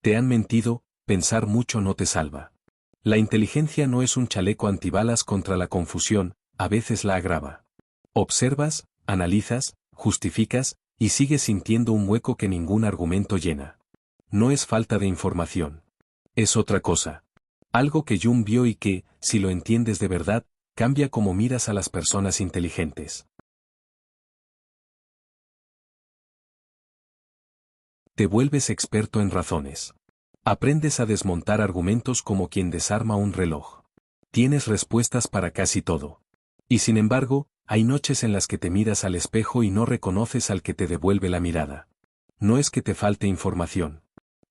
Te han mentido, pensar mucho no te salva. La inteligencia no es un chaleco antibalas contra la confusión, a veces la agrava. Observas, analizas, justificas, y sigues sintiendo un hueco que ningún argumento llena. No es falta de información. Es otra cosa. Algo que Jung vio y que, si lo entiendes de verdad, cambia cómo miras a las personas inteligentes. Te vuelves experto en razones. Aprendes a desmontar argumentos como quien desarma un reloj. Tienes respuestas para casi todo. Y sin embargo, hay noches en las que te miras al espejo y no reconoces al que te devuelve la mirada. No es que te falte información.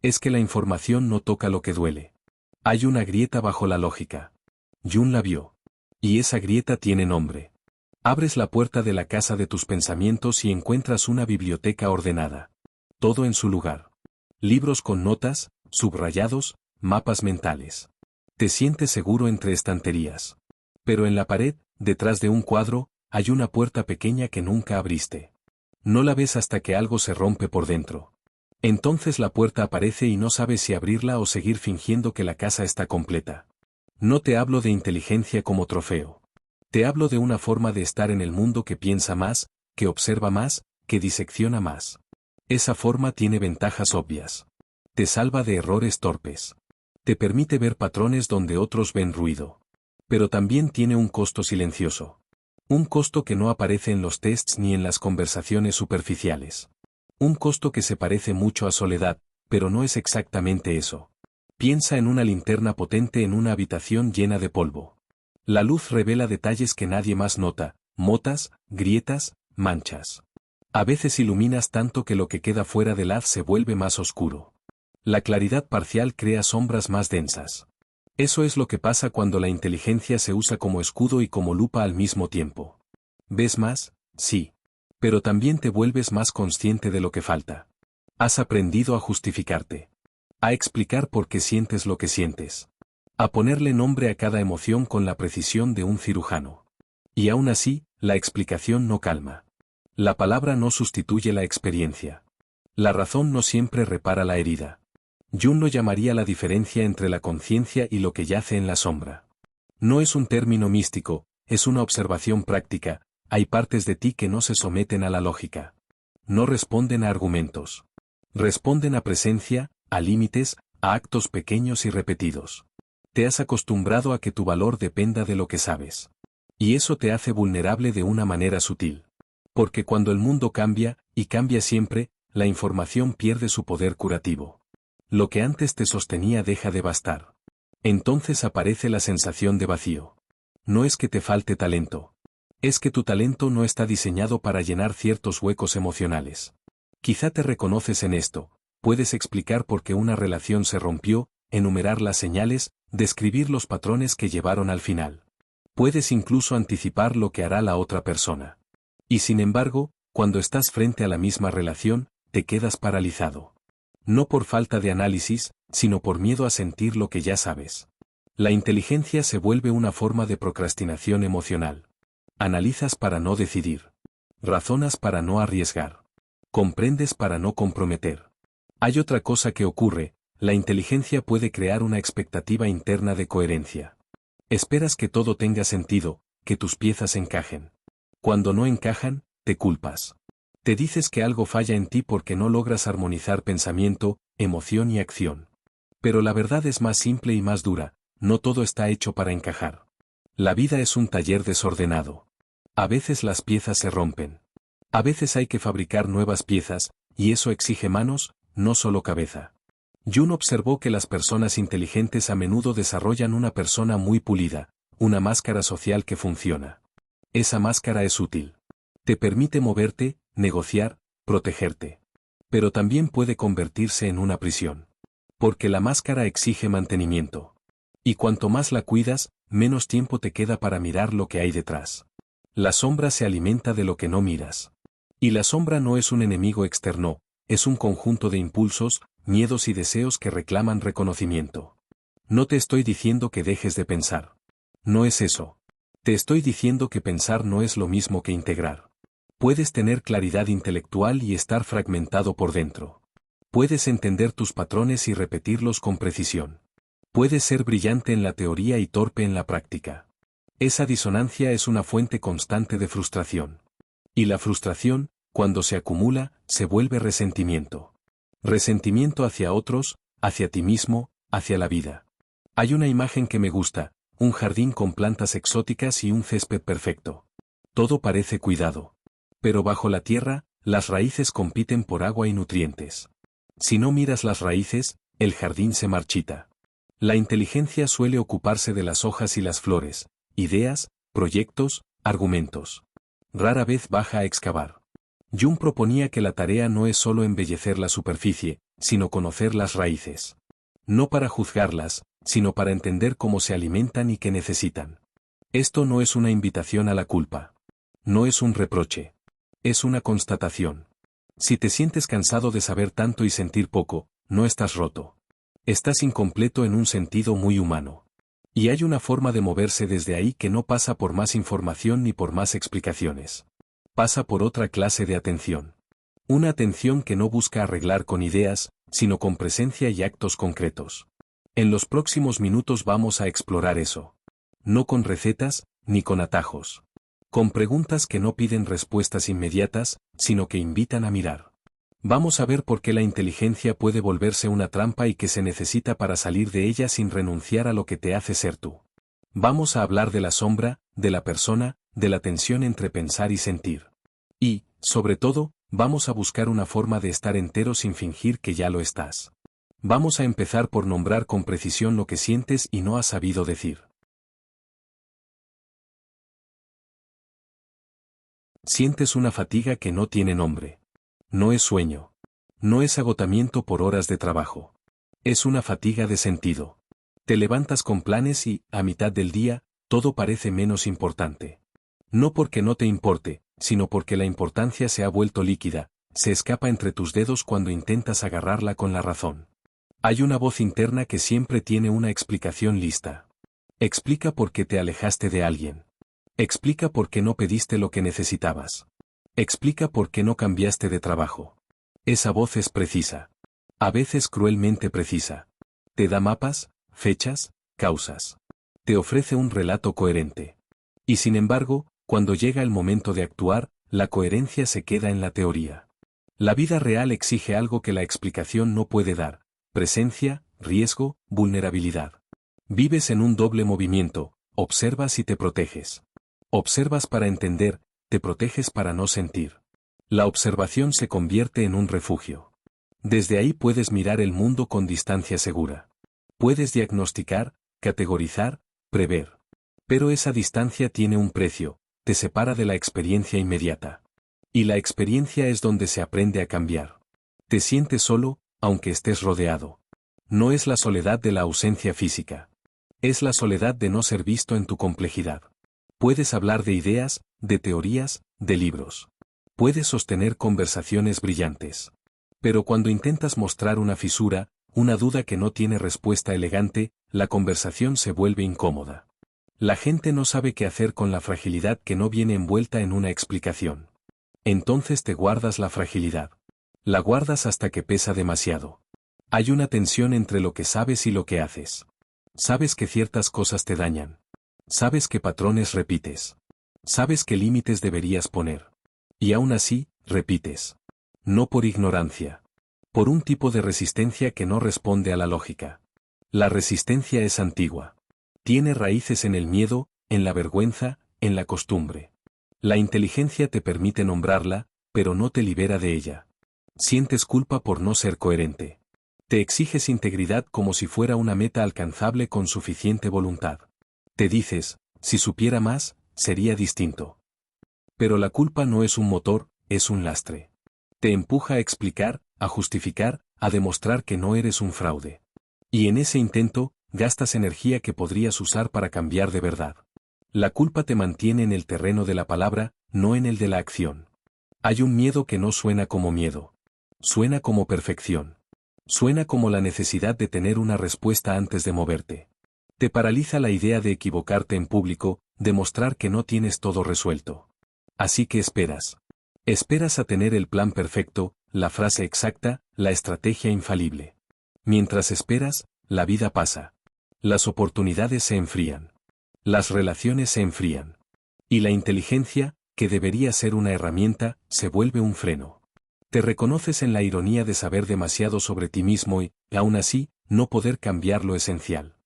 Es que la información no toca lo que duele. Hay una grieta bajo la lógica. Jung la vio. Y esa grieta tiene nombre. Abres la puerta de la casa de tus pensamientos y encuentras una biblioteca ordenada. Todo en su lugar. Libros con notas, subrayados, mapas mentales. Te sientes seguro entre estanterías. Pero en la pared, detrás de un cuadro, hay una puerta pequeña que nunca abriste. No la ves hasta que algo se rompe por dentro. Entonces la puerta aparece y no sabes si abrirla o seguir fingiendo que la casa está completa. No te hablo de inteligencia como trofeo. Te hablo de una forma de estar en el mundo que piensa más, que observa más, que disecciona más. Esa forma tiene ventajas obvias. Te salva de errores torpes. Te permite ver patrones donde otros ven ruido. Pero también tiene un costo silencioso. Un costo que no aparece en los tests ni en las conversaciones superficiales. Un costo que se parece mucho a soledad, pero no es exactamente eso. Piensa en una linterna potente en una habitación llena de polvo. La luz revela detalles que nadie más nota, motas, grietas, manchas. A veces iluminas tanto que lo que queda fuera del haz se vuelve más oscuro. La claridad parcial crea sombras más densas. Eso es lo que pasa cuando la inteligencia se usa como escudo y como lupa al mismo tiempo. ¿Ves más? Sí. Pero también te vuelves más consciente de lo que falta. Has aprendido a justificarte. A explicar por qué sientes lo que sientes. A ponerle nombre a cada emoción con la precisión de un cirujano. Y aún así, la explicación no calma. La palabra no sustituye la experiencia. La razón no siempre repara la herida. Jung lo llamaría la diferencia entre la conciencia y lo que yace en la sombra. No es un término místico, es una observación práctica. Hay partes de ti que no se someten a la lógica. No responden a argumentos. Responden a presencia, a límites, a actos pequeños y repetidos. Te has acostumbrado a que tu valor dependa de lo que sabes. Y eso te hace vulnerable de una manera sutil. Porque cuando el mundo cambia, y cambia siempre, la información pierde su poder curativo. Lo que antes te sostenía deja de bastar. Entonces aparece la sensación de vacío. No es que te falte talento. Es que tu talento no está diseñado para llenar ciertos huecos emocionales. Quizá te reconoces en esto, puedes explicar por qué una relación se rompió, enumerar las señales, describir los patrones que llevaron al final. Puedes incluso anticipar lo que hará la otra persona. Y sin embargo, cuando estás frente a la misma relación, te quedas paralizado. No por falta de análisis, sino por miedo a sentir lo que ya sabes. La inteligencia se vuelve una forma de procrastinación emocional. Analizas para no decidir. Razonas para no arriesgar. Comprendes para no comprometer. Hay otra cosa que ocurre, la inteligencia puede crear una expectativa interna de coherencia. Esperas que todo tenga sentido, que tus piezas encajen. Cuando no encajan, te culpas. Te dices que algo falla en ti porque no logras armonizar pensamiento, emoción y acción. Pero la verdad es más simple y más dura, no todo está hecho para encajar. La vida es un taller desordenado. A veces las piezas se rompen. A veces hay que fabricar nuevas piezas, y eso exige manos, no solo cabeza. Jung observó que las personas inteligentes a menudo desarrollan una persona muy pulida, una máscara social que funciona. Esa máscara es útil. Te permite moverte, negociar, protegerte. Pero también puede convertirse en una prisión. Porque la máscara exige mantenimiento. Y cuanto más la cuidas, menos tiempo te queda para mirar lo que hay detrás. La sombra se alimenta de lo que no miras. Y la sombra no es un enemigo externo, es un conjunto de impulsos, miedos y deseos que reclaman reconocimiento. No te estoy diciendo que dejes de pensar. No es eso. Te estoy diciendo que pensar no es lo mismo que integrar. Puedes tener claridad intelectual y estar fragmentado por dentro. Puedes entender tus patrones y repetirlos con precisión. Puedes ser brillante en la teoría y torpe en la práctica. Esa disonancia es una fuente constante de frustración. Y la frustración, cuando se acumula, se vuelve resentimiento. Resentimiento hacia otros, hacia ti mismo, hacia la vida. Hay una imagen que me gusta, un jardín con plantas exóticas y un césped perfecto. Todo parece cuidado. Pero bajo la tierra, las raíces compiten por agua y nutrientes. Si no miras las raíces, el jardín se marchita. La inteligencia suele ocuparse de las hojas y las flores, ideas, proyectos, argumentos. Rara vez baja a excavar. Jung proponía que la tarea no es solo embellecer la superficie, sino conocer las raíces. No para juzgarlas, sino para entender cómo se alimentan y qué necesitan. Esto no es una invitación a la culpa. No es un reproche. Es una constatación. Si te sientes cansado de saber tanto y sentir poco, no estás roto. Estás incompleto en un sentido muy humano. Y hay una forma de moverse desde ahí que no pasa por más información ni por más explicaciones. Pasa por otra clase de atención. Una atención que no busca arreglar con ideas, sino con presencia y actos concretos. En los próximos minutos vamos a explorar eso. No con recetas, ni con atajos. Con preguntas que no piden respuestas inmediatas, sino que invitan a mirar. Vamos a ver por qué la inteligencia puede volverse una trampa y qué se necesita para salir de ella sin renunciar a lo que te hace ser tú. Vamos a hablar de la sombra, de la persona, de la tensión entre pensar y sentir. Y, sobre todo, vamos a buscar una forma de estar entero sin fingir que ya lo estás. Vamos a empezar por nombrar con precisión lo que sientes y no has sabido decir. Sientes una fatiga que no tiene nombre. No es sueño. No es agotamiento por horas de trabajo. Es una fatiga de sentido. Te levantas con planes y, a mitad del día, todo parece menos importante. No porque no te importe, sino porque la importancia se ha vuelto líquida, se escapa entre tus dedos cuando intentas agarrarla con la razón. Hay una voz interna que siempre tiene una explicación lista. Explica por qué te alejaste de alguien. Explica por qué no pediste lo que necesitabas. Explica por qué no cambiaste de trabajo. Esa voz es precisa. A veces cruelmente precisa. Te da mapas, fechas, causas. Te ofrece un relato coherente. Y sin embargo, cuando llega el momento de actuar, la coherencia se queda en la teoría. La vida real exige algo que la explicación no puede dar: presencia, riesgo, vulnerabilidad. Vives en un doble movimiento: observas y te proteges. Observas para entender, te proteges para no sentir. La observación se convierte en un refugio. Desde ahí puedes mirar el mundo con distancia segura. Puedes diagnosticar, categorizar, prever. Pero esa distancia tiene un precio: te separa de la experiencia inmediata. Y la experiencia es donde se aprende a cambiar. Te sientes solo, aunque estés rodeado. No es la soledad de la ausencia física. Es la soledad de no ser visto en tu complejidad. Puedes hablar de ideas, de teorías, de libros. Puedes sostener conversaciones brillantes. Pero cuando intentas mostrar una fisura, una duda que no tiene respuesta elegante, la conversación se vuelve incómoda. La gente no sabe qué hacer con la fragilidad que no viene envuelta en una explicación. Entonces te guardas la fragilidad. La guardas hasta que pesa demasiado. Hay una tensión entre lo que sabes y lo que haces. Sabes que ciertas cosas te dañan. Sabes qué patrones repites. Sabes qué límites deberías poner. Y aún así, repites. No por ignorancia. Por un tipo de resistencia que no responde a la lógica. La resistencia es antigua. Tiene raíces en el miedo, en la vergüenza, en la costumbre. La inteligencia te permite nombrarla, pero no te libera de ella. Sientes culpa por no ser coherente. Te exiges integridad como si fuera una meta alcanzable con suficiente voluntad. Te dices, si supiera más, sería distinto. Pero la culpa no es un motor, es un lastre. Te empuja a explicar, a justificar, a demostrar que no eres un fraude. Y en ese intento, gastas energía que podrías usar para cambiar de verdad. La culpa te mantiene en el terreno de la palabra, no en el de la acción. Hay un miedo que no suena como miedo. Suena como perfección. Suena como la necesidad de tener una respuesta antes de moverte. Te paraliza la idea de equivocarte en público, demostrar que no tienes todo resuelto. Así que esperas. Esperas a tener el plan perfecto, la frase exacta, la estrategia infalible. Mientras esperas, la vida pasa. Las oportunidades se enfrían. Las relaciones se enfrían. Y la inteligencia, que debería ser una herramienta, se vuelve un freno. Te reconoces en la ironía de saber demasiado sobre ti mismo y, aún así, no poder cambiar lo esencial.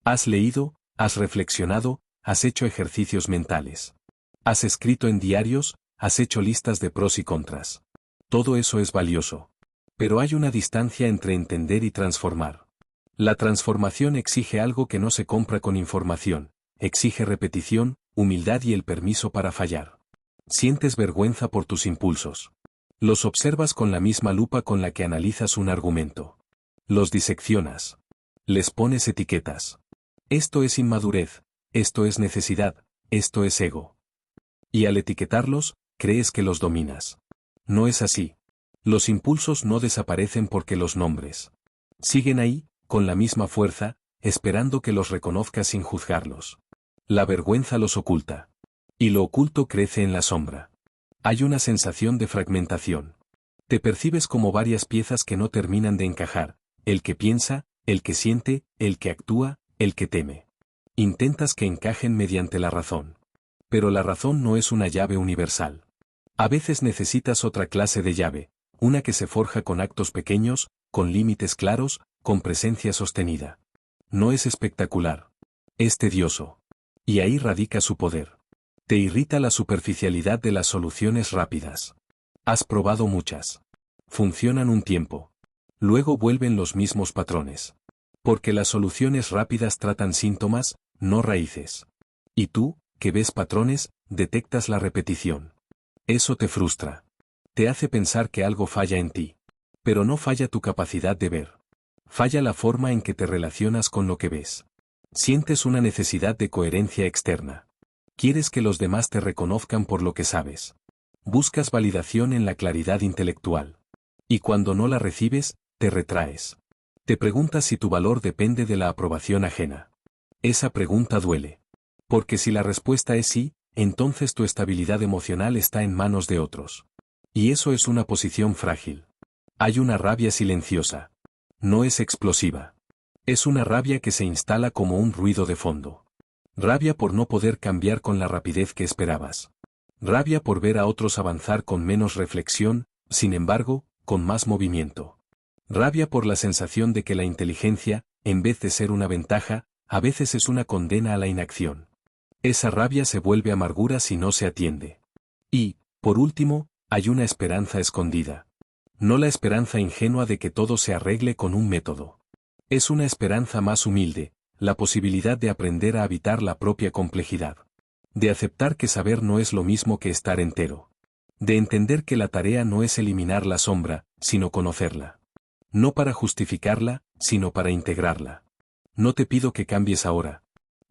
Has leído, has reflexionado, has hecho ejercicios mentales. Has escrito en diarios, has hecho listas de pros y contras. Todo eso es valioso. Pero hay una distancia entre entender y transformar. La transformación exige algo que no se compra con información, exige repetición, humildad y el permiso para fallar. Sientes vergüenza por tus impulsos. Los observas con la misma lupa con la que analizas un argumento. Los diseccionas. Les pones etiquetas. Esto es inmadurez, esto es necesidad, esto es ego. Y al etiquetarlos, crees que los dominas. No es así. Los impulsos no desaparecen porque los nombres. Siguen ahí, con la misma fuerza, esperando que los reconozcas sin juzgarlos. La vergüenza los oculta. Y lo oculto crece en la sombra. Hay una sensación de fragmentación. Te percibes como varias piezas que no terminan de encajar, el que piensa, el que siente, el que actúa, el que teme. Intentas que encajen mediante la razón. Pero la razón no es una llave universal. A veces necesitas otra clase de llave, una que se forja con actos pequeños, con límites claros, con presencia sostenida. No es espectacular. Es tedioso. Y ahí radica su poder. Te irrita la superficialidad de las soluciones rápidas. Has probado muchas. Funcionan un tiempo. Luego vuelven los mismos patrones. Porque las soluciones rápidas tratan síntomas, no raíces. Y tú, que ves patrones, detectas la repetición. Eso te frustra. Te hace pensar que algo falla en ti. Pero no falla tu capacidad de ver. Falla la forma en que te relacionas con lo que ves. Sientes una necesidad de coherencia externa. Quieres que los demás te reconozcan por lo que sabes. Buscas validación en la claridad intelectual. Y cuando no la recibes, te retraes. Te preguntas si tu valor depende de la aprobación ajena. Esa pregunta duele. Porque si la respuesta es sí, entonces tu estabilidad emocional está en manos de otros. Y eso es una posición frágil. Hay una rabia silenciosa. No es explosiva. Es una rabia que se instala como un ruido de fondo. Rabia por no poder cambiar con la rapidez que esperabas. Rabia por ver a otros avanzar con menos reflexión, sin embargo, con más movimiento. Rabia por la sensación de que la inteligencia, en vez de ser una ventaja, a veces es una condena a la inacción. Esa rabia se vuelve amargura si no se atiende. Y, por último, hay una esperanza escondida. No la esperanza ingenua de que todo se arregle con un método. Es una esperanza más humilde, la posibilidad de aprender a habitar la propia complejidad. De aceptar que saber no es lo mismo que estar entero. De entender que la tarea no es eliminar la sombra, sino conocerla. No para justificarla, sino para integrarla. No te pido que cambies ahora.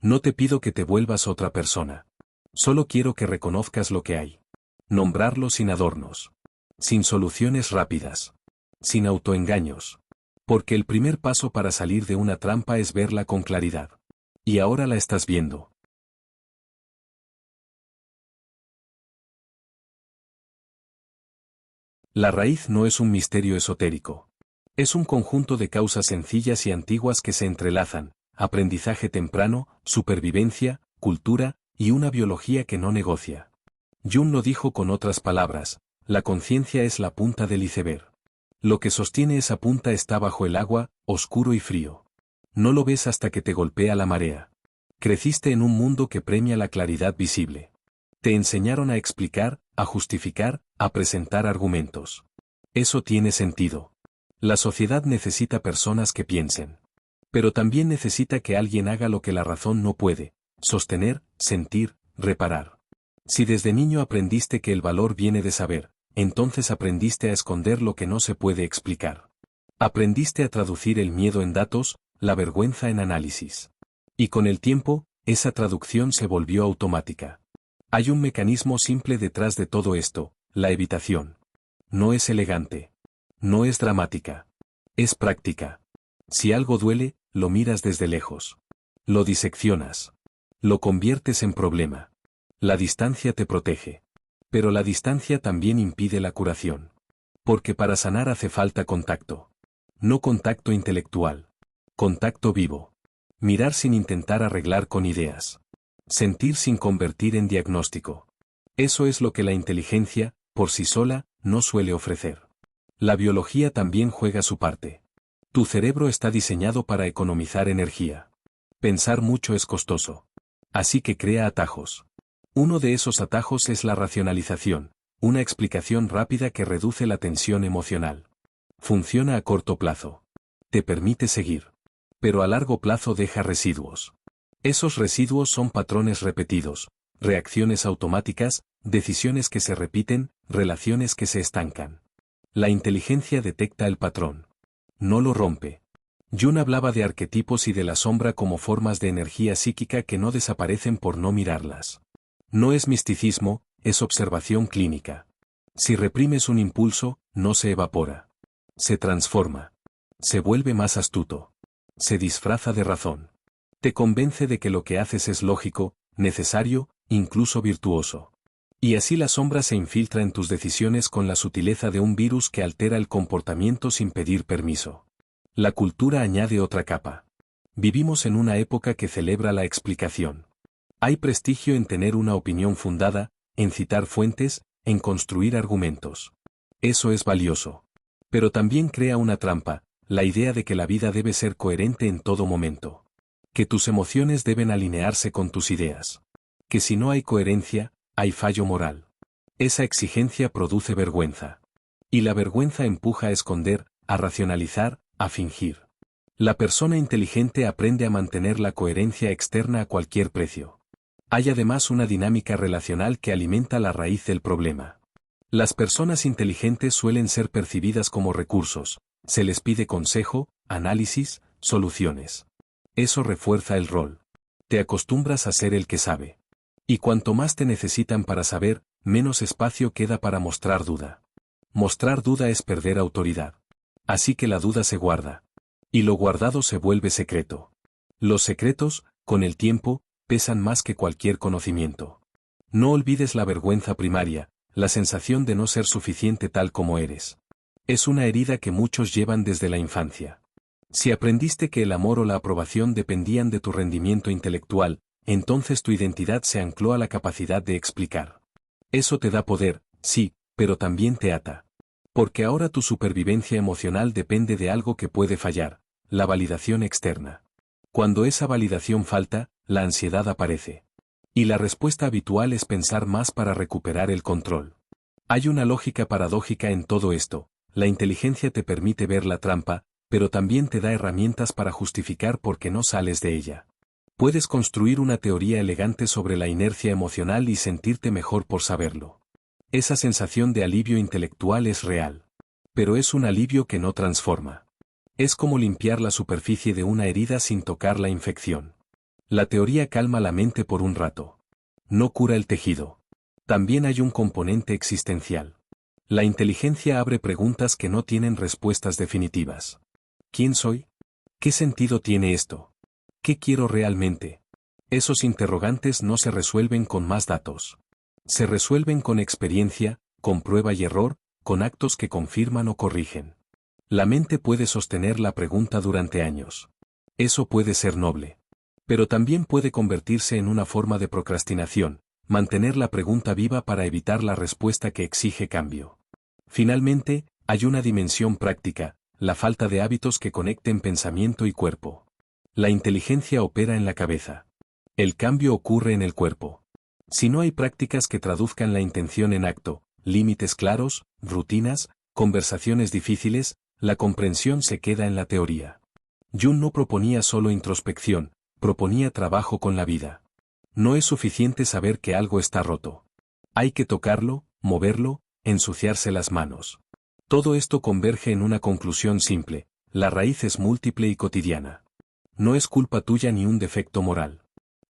No te pido que te vuelvas otra persona. Solo quiero que reconozcas lo que hay. Nombrarlo sin adornos. Sin soluciones rápidas. Sin autoengaños. Porque el primer paso para salir de una trampa es verla con claridad. Y ahora la estás viendo. La raíz no es un misterio esotérico. Es un conjunto de causas sencillas y antiguas que se entrelazan, aprendizaje temprano, supervivencia, cultura, y una biología que no negocia. Jung lo dijo con otras palabras, la conciencia es la punta del iceberg. Lo que sostiene esa punta está bajo el agua, oscuro y frío. No lo ves hasta que te golpea la marea. Creciste en un mundo que premia la claridad visible. Te enseñaron a explicar, a justificar, a presentar argumentos. Eso tiene sentido. La sociedad necesita personas que piensen. Pero también necesita que alguien haga lo que la razón no puede: sostener, sentir, reparar. Si desde niño aprendiste que el valor viene de saber, entonces aprendiste a esconder lo que no se puede explicar. Aprendiste a traducir el miedo en datos, la vergüenza en análisis. Y con el tiempo, esa traducción se volvió automática. Hay un mecanismo simple detrás de todo esto: la evitación. No es elegante. No es dramática. Es práctica. Si algo duele, lo miras desde lejos. Lo diseccionas. Lo conviertes en problema. La distancia te protege. Pero la distancia también impide la curación. Porque para sanar hace falta contacto. No contacto intelectual. Contacto vivo. Mirar sin intentar arreglar con ideas. Sentir sin convertir en diagnóstico. Eso es lo que la inteligencia, por sí sola, no suele ofrecer. La biología también juega su parte. Tu cerebro está diseñado para economizar energía. Pensar mucho es costoso. Así que crea atajos. Uno de esos atajos es la racionalización, una explicación rápida que reduce la tensión emocional. Funciona a corto plazo. Te permite seguir. Pero a largo plazo deja residuos. Esos residuos son patrones repetidos, reacciones automáticas, decisiones que se repiten, relaciones que se estancan. La inteligencia detecta el patrón. No lo rompe. Jung hablaba de arquetipos y de la sombra como formas de energía psíquica que no desaparecen por no mirarlas. No es misticismo, es observación clínica. Si reprimes un impulso, no se evapora. Se transforma. Se vuelve más astuto. Se disfraza de razón. Te convence de que lo que haces es lógico, necesario, incluso virtuoso. Y así la sombra se infiltra en tus decisiones con la sutileza de un virus que altera el comportamiento sin pedir permiso. La cultura añade otra capa. Vivimos en una época que celebra la explicación. Hay prestigio en tener una opinión fundada, en citar fuentes, en construir argumentos. Eso es valioso. Pero también crea una trampa, la idea de que la vida debe ser coherente en todo momento. Que tus emociones deben alinearse con tus ideas. Que si no hay coherencia, hay fallo moral. Esa exigencia produce vergüenza. Y la vergüenza empuja a esconder, a racionalizar, a fingir. La persona inteligente aprende a mantener la coherencia externa a cualquier precio. Hay además una dinámica relacional que alimenta la raíz del problema. Las personas inteligentes suelen ser percibidas como recursos, se les pide consejo, análisis, soluciones. Eso refuerza el rol. Te acostumbras a ser el que sabe. Y cuanto más te necesitan para saber, menos espacio queda para mostrar duda. Mostrar duda es perder autoridad. Así que la duda se guarda. Y lo guardado se vuelve secreto. Los secretos, con el tiempo, pesan más que cualquier conocimiento. No olvides la vergüenza primaria, la sensación de no ser suficiente tal como eres. Es una herida que muchos llevan desde la infancia. Si aprendiste que el amor o la aprobación dependían de tu rendimiento intelectual, entonces tu identidad se ancló a la capacidad de explicar. Eso te da poder, sí, pero también te ata. Porque ahora tu supervivencia emocional depende de algo que puede fallar, la validación externa. Cuando esa validación falta, la ansiedad aparece. Y la respuesta habitual es pensar más para recuperar el control. Hay una lógica paradójica en todo esto. La inteligencia te permite ver la trampa, pero también te da herramientas para justificar por qué no sales de ella. Puedes construir una teoría elegante sobre la inercia emocional y sentirte mejor por saberlo. Esa sensación de alivio intelectual es real. Pero es un alivio que no transforma. Es como limpiar la superficie de una herida sin tocar la infección. La teoría calma la mente por un rato. No cura el tejido. También hay un componente existencial. La inteligencia abre preguntas que no tienen respuestas definitivas. ¿Quién soy? ¿Qué sentido tiene esto? ¿Qué quiero realmente? Esos interrogantes no se resuelven con más datos. Se resuelven con experiencia, con prueba y error, con actos que confirman o corrigen. La mente puede sostener la pregunta durante años. Eso puede ser noble. Pero también puede convertirse en una forma de procrastinación, mantener la pregunta viva para evitar la respuesta que exige cambio. Finalmente, hay una dimensión práctica, la falta de hábitos que conecten pensamiento y cuerpo. La inteligencia opera en la cabeza. El cambio ocurre en el cuerpo. Si no hay prácticas que traduzcan la intención en acto, límites claros, rutinas, conversaciones difíciles, la comprensión se queda en la teoría. Jung no proponía solo introspección, proponía trabajo con la vida. No es suficiente saber que algo está roto. Hay que tocarlo, moverlo, ensuciarse las manos. Todo esto converge en una conclusión simple: la raíz es múltiple y cotidiana. No es culpa tuya ni un defecto moral.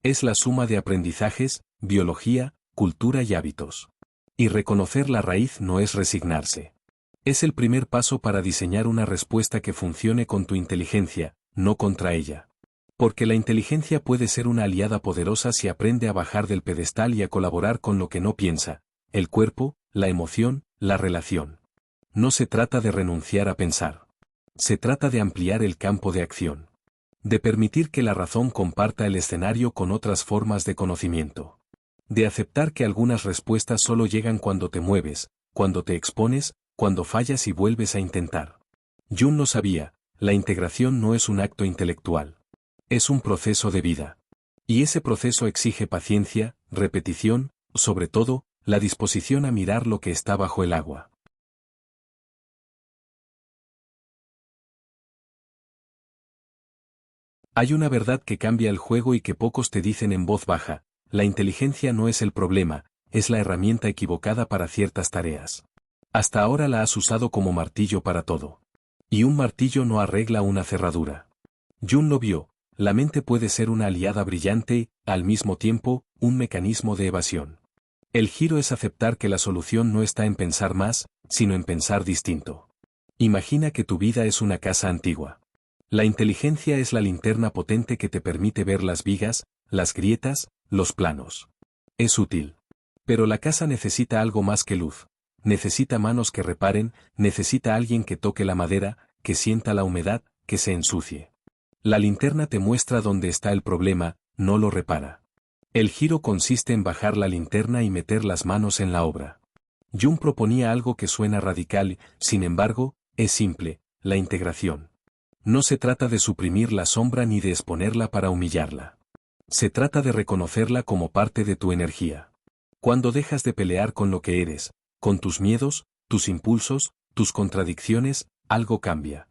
Es la suma de aprendizajes, biología, cultura y hábitos. Y reconocer la raíz no es resignarse. Es el primer paso para diseñar una respuesta que funcione con tu inteligencia, no contra ella. Porque la inteligencia puede ser una aliada poderosa si aprende a bajar del pedestal y a colaborar con lo que no piensa: el cuerpo, la emoción, la relación. No se trata de renunciar a pensar. Se trata de ampliar el campo de acción. De permitir que la razón comparta el escenario con otras formas de conocimiento. De aceptar que algunas respuestas solo llegan cuando te mueves, cuando te expones, cuando fallas y vuelves a intentar. Jung lo sabía, la integración no es un acto intelectual. Es un proceso de vida. Y ese proceso exige paciencia, repetición, sobre todo, la disposición a mirar lo que está bajo el agua. Hay una verdad que cambia el juego y que pocos te dicen en voz baja: la inteligencia no es el problema, es la herramienta equivocada para ciertas tareas. Hasta ahora la has usado como martillo para todo. Y un martillo no arregla una cerradura. Jung lo vio, la mente puede ser una aliada brillante y, al mismo tiempo, un mecanismo de evasión. El giro es aceptar que la solución no está en pensar más, sino en pensar distinto. Imagina que tu vida es una casa antigua. La inteligencia es la linterna potente que te permite ver las vigas, las grietas, los planos. Es útil. Pero la casa necesita algo más que luz. Necesita manos que reparen, necesita alguien que toque la madera, que sienta la humedad, que se ensucie. La linterna te muestra dónde está el problema, no lo repara. El giro consiste en bajar la linterna y meter las manos en la obra. Jung proponía algo que suena radical, sin embargo, es simple: la integración. No se trata de suprimir la sombra ni de exponerla para humillarla. Se trata de reconocerla como parte de tu energía. Cuando dejas de pelear con lo que eres, con tus miedos, tus impulsos, tus contradicciones, algo cambia.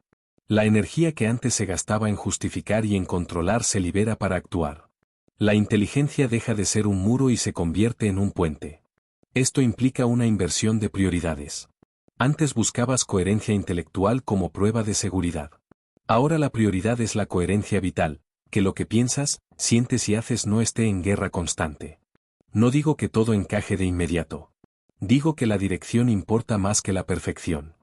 La energía que antes se gastaba en justificar y en controlar se libera para actuar. La inteligencia deja de ser un muro y se convierte en un puente. Esto implica una inversión de prioridades. Antes buscabas coherencia intelectual como prueba de seguridad. Ahora la prioridad es la coherencia vital, que lo que piensas, sientes y haces no esté en guerra constante. No digo que todo encaje de inmediato. Digo que la dirección importa más que la perfección.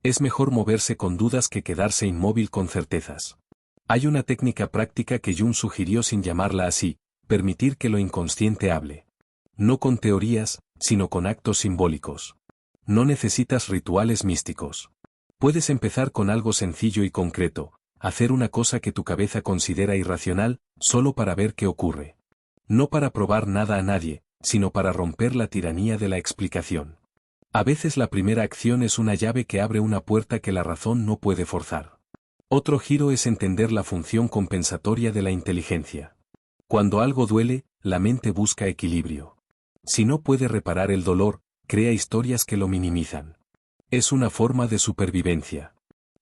Es mejor moverse con dudas que quedarse inmóvil con certezas. Hay una técnica práctica que Jung sugirió sin llamarla así: permitir que lo inconsciente hable. No con teorías, sino con actos simbólicos. No necesitas rituales místicos. Puedes empezar con algo sencillo y concreto: hacer una cosa que tu cabeza considera irracional, solo para ver qué ocurre. No para probar nada a nadie, sino para romper la tiranía de la explicación. A veces la primera acción es una llave que abre una puerta que la razón no puede forzar. Otro giro es entender la función compensatoria de la inteligencia. Cuando algo duele, la mente busca equilibrio. Si no puede reparar el dolor, crea historias que lo minimizan. Es una forma de supervivencia.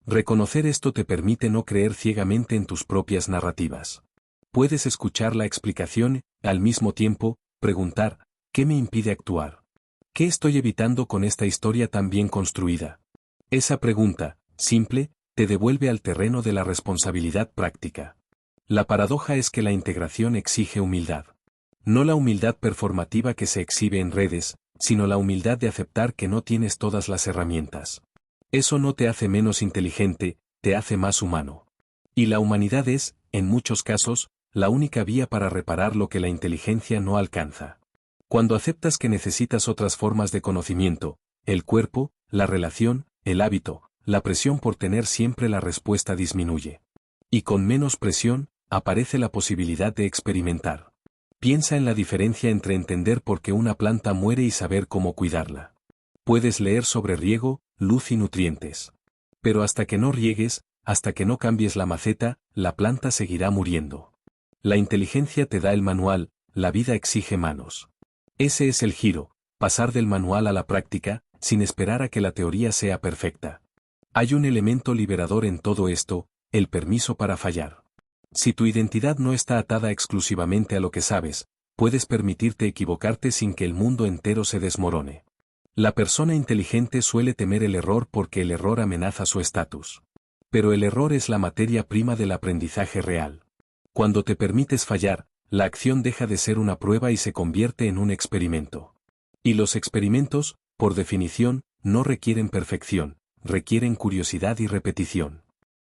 Reconocer esto te permite no creer ciegamente en tus propias narrativas. Puedes escuchar la explicación, al mismo tiempo, preguntar: ¿qué me impide actuar? ¿Qué estoy evitando con esta historia tan bien construida? Esa pregunta, simple, te devuelve al terreno de la responsabilidad práctica. La paradoja es que la integración exige humildad. No la humildad performativa que se exhibe en redes, sino la humildad de aceptar que no tienes todas las herramientas. Eso no te hace menos inteligente, te hace más humano. Y la humanidad es, en muchos casos, la única vía para reparar lo que la inteligencia no alcanza. Cuando aceptas que necesitas otras formas de conocimiento, el cuerpo, la relación, el hábito, la presión por tener siempre la respuesta disminuye. Y con menos presión, aparece la posibilidad de experimentar. Piensa en la diferencia entre entender por qué una planta muere y saber cómo cuidarla. Puedes leer sobre riego, luz y nutrientes. Pero hasta que no riegues, hasta que no cambies la maceta, la planta seguirá muriendo. La inteligencia te da el manual, la vida exige manos. Ese es el giro: pasar del manual a la práctica, sin esperar a que la teoría sea perfecta. Hay un elemento liberador en todo esto: el permiso para fallar. Si tu identidad no está atada exclusivamente a lo que sabes, puedes permitirte equivocarte sin que el mundo entero se desmorone. La persona inteligente suele temer el error porque el error amenaza su estatus. Pero el error es la materia prima del aprendizaje real. Cuando te permites fallar, la acción deja de ser una prueba y se convierte en un experimento. Y los experimentos, por definición, no requieren perfección, requieren curiosidad y repetición.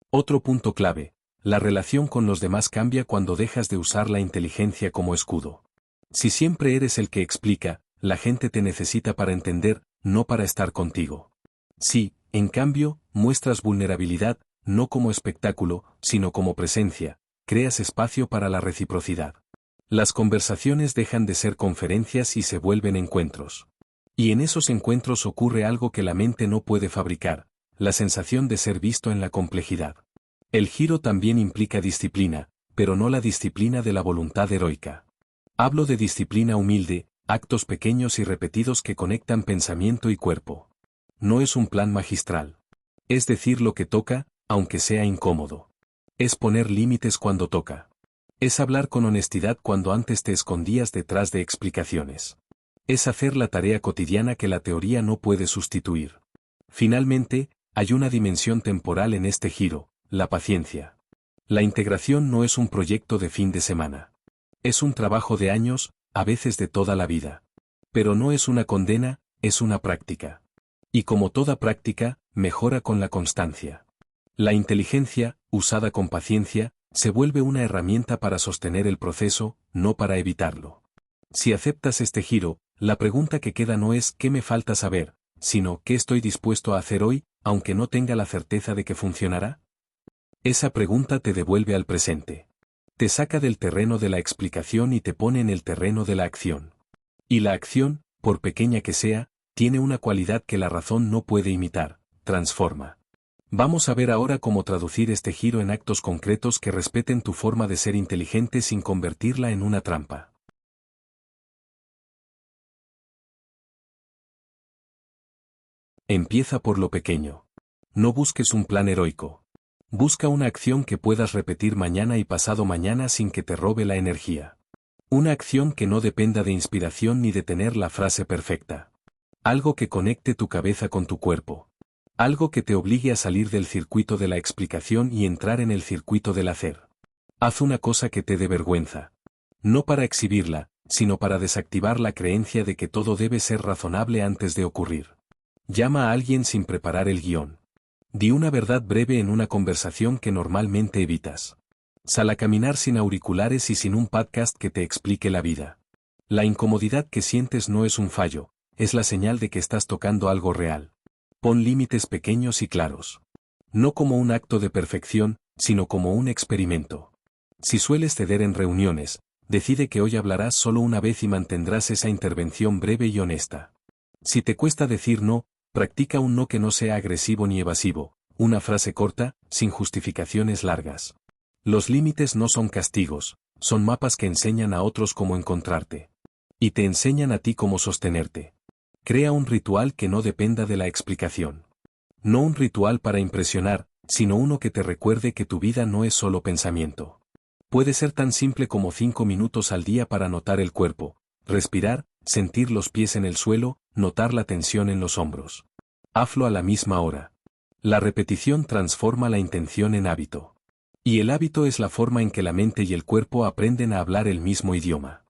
Otro punto clave: la relación con los demás cambia cuando dejas de usar la inteligencia como escudo. Si siempre eres el que explica, la gente te necesita para entender, no para estar contigo. Si, En cambio, muestras vulnerabilidad, no como espectáculo, sino como presencia, creas espacio para la reciprocidad. Las conversaciones dejan de ser conferencias y se vuelven encuentros. Y en esos encuentros ocurre algo que la mente no puede fabricar, la sensación de ser visto en la complejidad. El giro también implica disciplina, pero no la disciplina de la voluntad heroica. Hablo de disciplina humilde, actos pequeños y repetidos que conectan pensamiento y cuerpo. No es un plan magistral. Es decir lo que toca, aunque sea incómodo. Es poner límites cuando toca. Es hablar con honestidad cuando antes te escondías detrás de explicaciones. Es hacer la tarea cotidiana que la teoría no puede sustituir. Finalmente, hay una dimensión temporal en este giro, la paciencia. La integración no es un proyecto de fin de semana. Es un trabajo de años, a veces de toda la vida. Pero no es una condena, es una práctica. Y como toda práctica, mejora con la constancia. La inteligencia, usada con paciencia, se vuelve una herramienta para sostener el proceso, no para evitarlo. Si aceptas este giro, la pregunta que queda no es ¿qué me falta saber?, sino ¿qué estoy dispuesto a hacer hoy, aunque no tenga la certeza de que funcionará? Esa pregunta te devuelve al presente. Te saca del terreno de la explicación y te pone en el terreno de la acción. Y la acción, por pequeña que sea, tiene una cualidad que la razón no puede imitar: transforma. Vamos a ver ahora cómo traducir este giro en actos concretos que respeten tu forma de ser inteligente sin convertirla en una trampa. Empieza por lo pequeño. No busques un plan heroico. Busca una acción que puedas repetir mañana y pasado mañana sin que te robe la energía. Una acción que no dependa de inspiración ni de tener la frase perfecta. Algo que conecte tu cabeza con tu cuerpo. Algo que te obligue a salir del circuito de la explicación y entrar en el circuito del hacer. Haz una cosa que te dé vergüenza. No para exhibirla, sino para desactivar la creencia de que todo debe ser razonable antes de ocurrir. Llama a alguien sin preparar el guión. Di una verdad breve en una conversación que normalmente evitas. Sal a caminar sin auriculares y sin un podcast que te explique la vida. La incomodidad que sientes no es un fallo, es la señal de que estás tocando algo real. Pon límites pequeños y claros. No como un acto de perfección, sino como un experimento. Si sueles ceder en reuniones, decide que hoy hablarás solo una vez y mantendrás esa intervención breve y honesta. Si te cuesta decir no, practica un no que no sea agresivo ni evasivo, una frase corta, sin justificaciones largas. Los límites no son castigos, son mapas que enseñan a otros cómo encontrarte. Y te enseñan a ti cómo sostenerte. Crea un ritual que no dependa de la explicación. No un ritual para impresionar, sino uno que te recuerde que tu vida no es solo pensamiento. Puede ser tan simple como 5 minutos al día para notar el cuerpo, respirar, sentir los pies en el suelo, notar la tensión en los hombros. Hazlo a la misma hora. La repetición transforma la intención en hábito. Y el hábito es la forma en que la mente y el cuerpo aprenden a hablar el mismo idioma.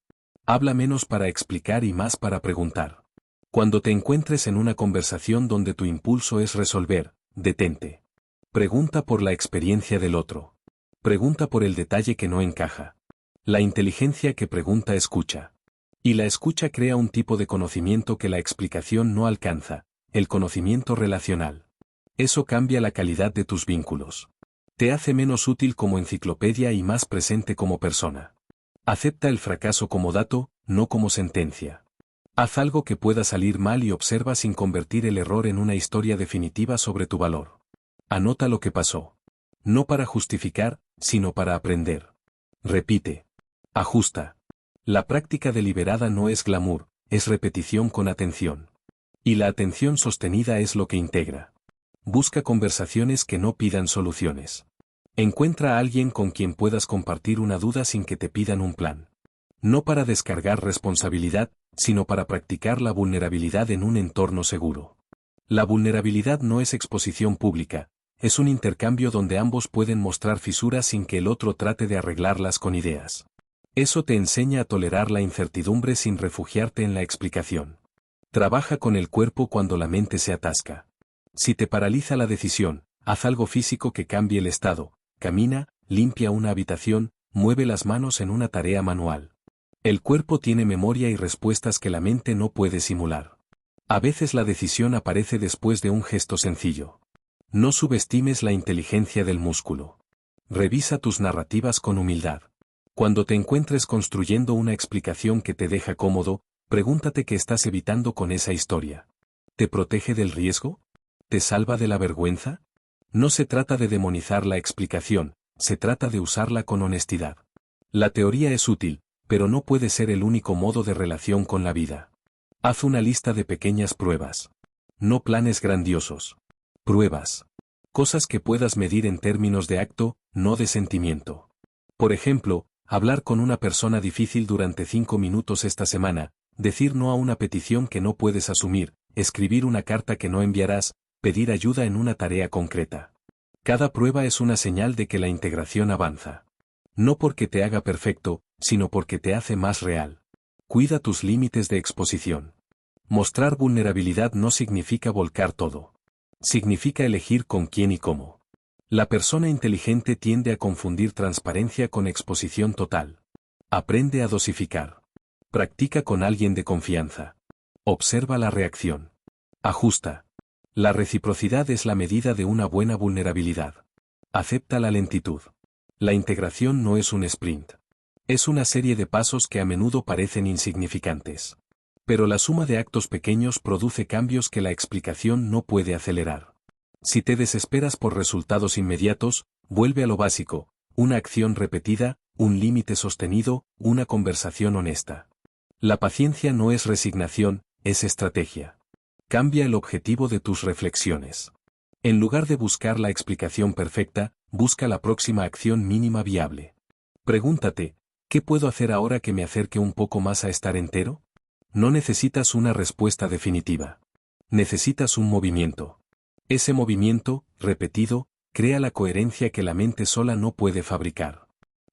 Habla menos para explicar y más para preguntar. Cuando te encuentres en una conversación donde tu impulso es resolver, detente. Pregunta por la experiencia del otro. Pregunta por el detalle que no encaja. La inteligencia que pregunta escucha. Y la escucha crea un tipo de conocimiento que la explicación no alcanza, el conocimiento relacional. Eso cambia la calidad de tus vínculos. Te hace menos útil como enciclopedia y más presente como persona. Acepta el fracaso como dato, no como sentencia. Haz algo que pueda salir mal y observa sin convertir el error en una historia definitiva sobre tu valor. Anota lo que pasó. No para justificar, sino para aprender. Repite. Ajusta. La práctica deliberada no es glamour, es repetición con atención. Y la atención sostenida es lo que integra. Busca conversaciones que no pidan soluciones. Encuentra a alguien con quien puedas compartir una duda sin que te pidan un plan. No para descargar responsabilidad, sino para practicar la vulnerabilidad en un entorno seguro. La vulnerabilidad no es exposición pública, es un intercambio donde ambos pueden mostrar fisuras sin que el otro trate de arreglarlas con ideas. Eso te enseña a tolerar la incertidumbre sin refugiarte en la explicación. Trabaja con el cuerpo cuando la mente se atasca. Si te paraliza la decisión, haz algo físico que cambie el estado. Camina, limpia una habitación, mueve las manos en una tarea manual. El cuerpo tiene memoria y respuestas que la mente no puede simular. A veces la decisión aparece después de un gesto sencillo. No subestimes la inteligencia del músculo. Revisa tus narrativas con humildad. Cuando te encuentres construyendo una explicación que te deja cómodo, pregúntate qué estás evitando con esa historia. ¿Te protege del riesgo? ¿Te salva de la vergüenza? No se trata de demonizar la explicación, se trata de usarla con honestidad. La teoría es útil, pero no puede ser el único modo de relación con la vida. Haz una lista de pequeñas pruebas. No planes grandiosos. Pruebas. Cosas que puedas medir en términos de acto, no de sentimiento. Por ejemplo, hablar con una persona difícil durante 5 minutos esta semana, decir no a una petición que no puedes asumir, escribir una carta que no enviarás, pedir ayuda en una tarea concreta. Cada prueba es una señal de que la integración avanza. No porque te haga perfecto, sino porque te hace más real. Cuida tus límites de exposición. Mostrar vulnerabilidad no significa volcar todo. Significa elegir con quién y cómo. La persona inteligente tiende a confundir transparencia con exposición total. Aprende a dosificar. Practica con alguien de confianza. Observa la reacción. Ajusta. La reciprocidad es la medida de una buena vulnerabilidad. Acepta la lentitud. La integración no es un sprint. Es una serie de pasos que a menudo parecen insignificantes. Pero la suma de actos pequeños produce cambios que la explicación no puede acelerar. Si te desesperas por resultados inmediatos, vuelve a lo básico, una acción repetida, un límite sostenido, una conversación honesta. La paciencia no es resignación, es estrategia. Cambia el objetivo de tus reflexiones. En lugar de buscar la explicación perfecta, busca la próxima acción mínima viable. Pregúntate, ¿qué puedo hacer ahora que me acerque un poco más a estar entero? No necesitas una respuesta definitiva. Necesitas un movimiento. Ese movimiento, repetido, crea la coherencia que la mente sola no puede fabricar.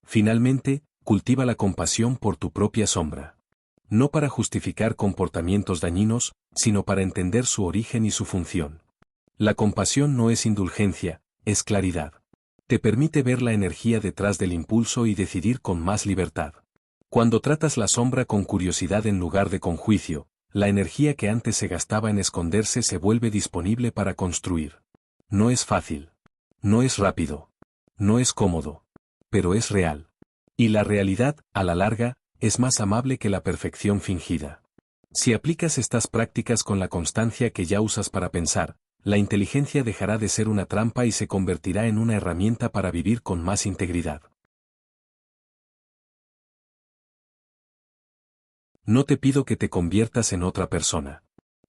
Finalmente, cultiva la compasión por tu propia sombra. No para justificar comportamientos dañinos, sino para entender su origen y su función. La compasión no es indulgencia, es claridad. Te permite ver la energía detrás del impulso y decidir con más libertad. Cuando tratas la sombra con curiosidad en lugar de con juicio, la energía que antes se gastaba en esconderse se vuelve disponible para construir. No es fácil. No es rápido. No es cómodo. Pero es real. Y la realidad, a la larga, es más amable que la perfección fingida. Si aplicas estas prácticas con la constancia que ya usas para pensar, la inteligencia dejará de ser una trampa y se convertirá en una herramienta para vivir con más integridad. No te pido que te conviertas en otra persona.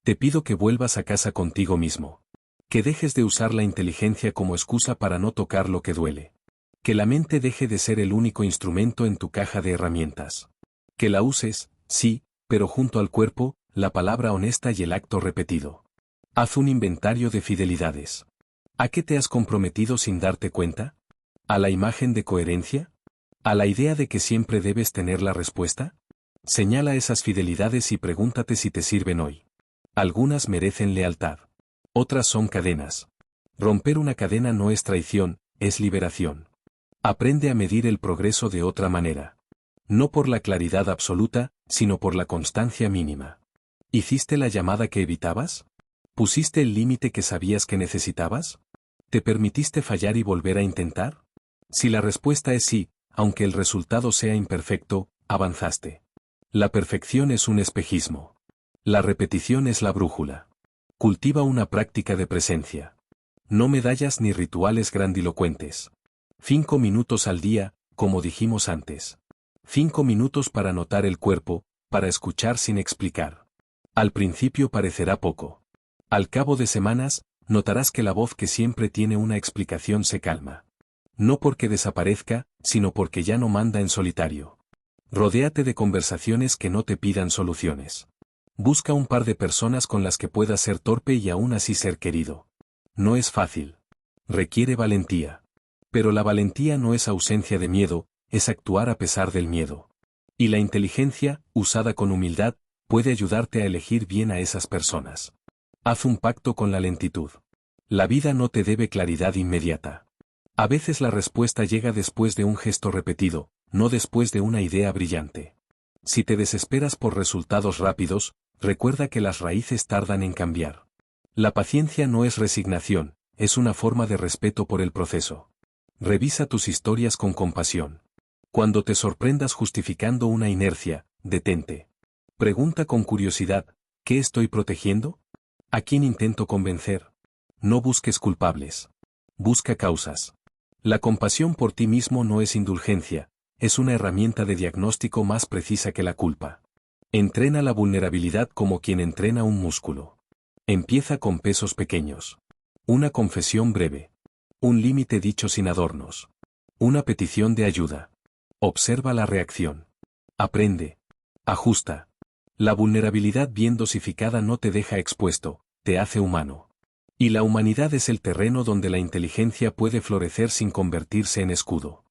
Te pido que vuelvas a casa contigo mismo. Que dejes de usar la inteligencia como excusa para no tocar lo que duele. Que la mente deje de ser el único instrumento en tu caja de herramientas. Que la uses, sí, pero junto al cuerpo, la palabra honesta y el acto repetido. Haz un inventario de fidelidades. ¿A qué te has comprometido sin darte cuenta? ¿A la imagen de coherencia? ¿A la idea de que siempre debes tener la respuesta? Señala esas fidelidades y pregúntate si te sirven hoy. Algunas merecen lealtad. Otras son cadenas. Romper una cadena no es traición, es liberación. Aprende a medir el progreso de otra manera. No por la claridad absoluta, sino por la constancia mínima. ¿Hiciste la llamada que evitabas? ¿Pusiste el límite que sabías que necesitabas? ¿Te permitiste fallar y volver a intentar? Si la respuesta es sí, aunque el resultado sea imperfecto, avanzaste. La perfección es un espejismo. La repetición es la brújula. Cultiva una práctica de presencia. No medallas ni rituales grandilocuentes. 5 minutos al día, como dijimos antes. 5 minutos para notar el cuerpo, para escuchar sin explicar. Al principio parecerá poco. Al cabo de semanas, notarás que la voz que siempre tiene una explicación se calma. No porque desaparezca, sino porque ya no manda en solitario. Rodéate de conversaciones que no te pidan soluciones. Busca un par de personas con las que puedas ser torpe y aún así ser querido. No es fácil. Requiere valentía. Pero la valentía no es ausencia de miedo, es actuar a pesar del miedo. Y la inteligencia, usada con humildad, puede ayudarte a elegir bien a esas personas. Haz un pacto con la lentitud. La vida no te debe claridad inmediata. A veces la respuesta llega después de un gesto repetido, no después de una idea brillante. Si te desesperas por resultados rápidos, recuerda que las raíces tardan en cambiar. La paciencia no es resignación, es una forma de respeto por el proceso. Revisa tus historias con compasión. Cuando te sorprendas justificando una inercia, detente. Pregunta con curiosidad, ¿qué estoy protegiendo? ¿A quién intento convencer? No busques culpables. Busca causas. La compasión por ti mismo no es indulgencia, es una herramienta de diagnóstico más precisa que la culpa. Entrena la vulnerabilidad como quien entrena un músculo. Empieza con pesos pequeños. Una confesión breve. Un límite dicho sin adornos. Una petición de ayuda. Observa la reacción. Aprende. Ajusta. La vulnerabilidad bien dosificada no te deja expuesto, te hace humano. Y la humanidad es el terreno donde la inteligencia puede florecer sin convertirse en escudo.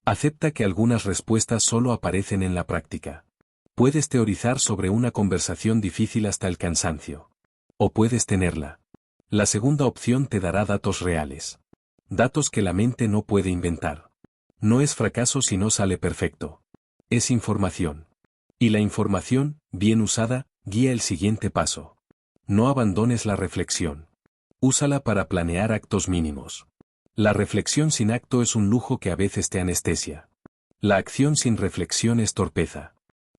Acepta que algunas respuestas solo aparecen en la práctica. Puedes teorizar sobre una conversación difícil hasta el cansancio. O puedes tenerla. La segunda opción te dará datos reales. Datos que la mente no puede inventar. No es fracaso si no sale perfecto. Es información. Y la información, bien usada, guía el siguiente paso. No abandones la reflexión. Úsala para planear actos mínimos. La reflexión sin acto es un lujo que a veces te anestesia. La acción sin reflexión es torpeza.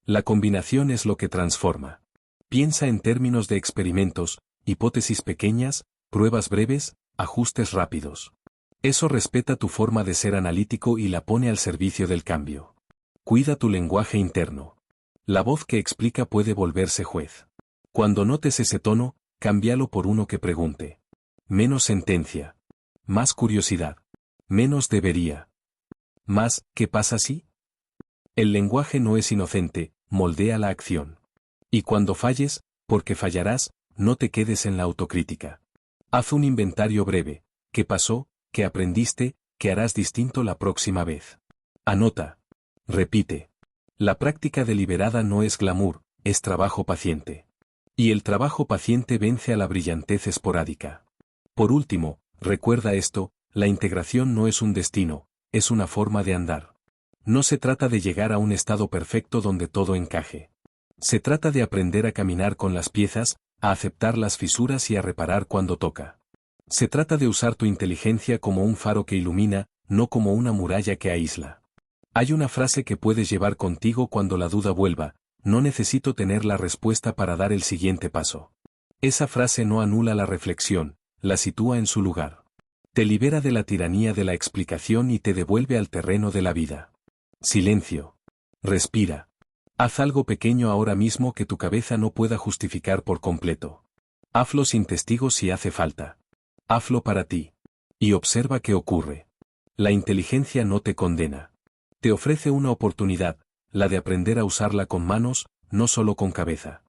La combinación es lo que transforma. Piensa en términos de experimentos, hipótesis pequeñas, pruebas breves, ajustes rápidos. Eso respeta tu forma de ser analítico y la pone al servicio del cambio. Cuida tu lenguaje interno. La voz que explica puede volverse juez. Cuando notes ese tono, cámbialo por uno que pregunte. Menos sentencia. Más curiosidad. Menos debería. Más, ¿qué pasa si? El lenguaje no es inocente, moldea la acción. Y cuando falles, porque fallarás, no te quedes en la autocrítica. Haz un inventario breve. ¿Qué pasó? ¿Qué aprendiste? ¿Qué harás distinto la próxima vez? Anota. Repite. La práctica deliberada no es glamour, es trabajo paciente. Y el trabajo paciente vence a la brillantez esporádica. Por último, recuerda esto, la integración no es un destino, es una forma de andar. No se trata de llegar a un estado perfecto donde todo encaje. Se trata de aprender a caminar con las piezas, a aceptar las fisuras y a reparar cuando toca. Se trata de usar tu inteligencia como un faro que ilumina, no como una muralla que aísla. Hay una frase que puedes llevar contigo cuando la duda vuelva: no necesito tener la respuesta para dar el siguiente paso. Esa frase no anula la reflexión, la sitúa en su lugar. Te libera de la tiranía de la explicación y te devuelve al terreno de la vida. Silencio. Respira. Haz algo pequeño ahora mismo que tu cabeza no pueda justificar por completo. Hazlo sin testigos si hace falta. Hazlo para ti. Y observa qué ocurre. La inteligencia no te condena. Te ofrece una oportunidad, la de aprender a usarla con manos, no solo con cabeza.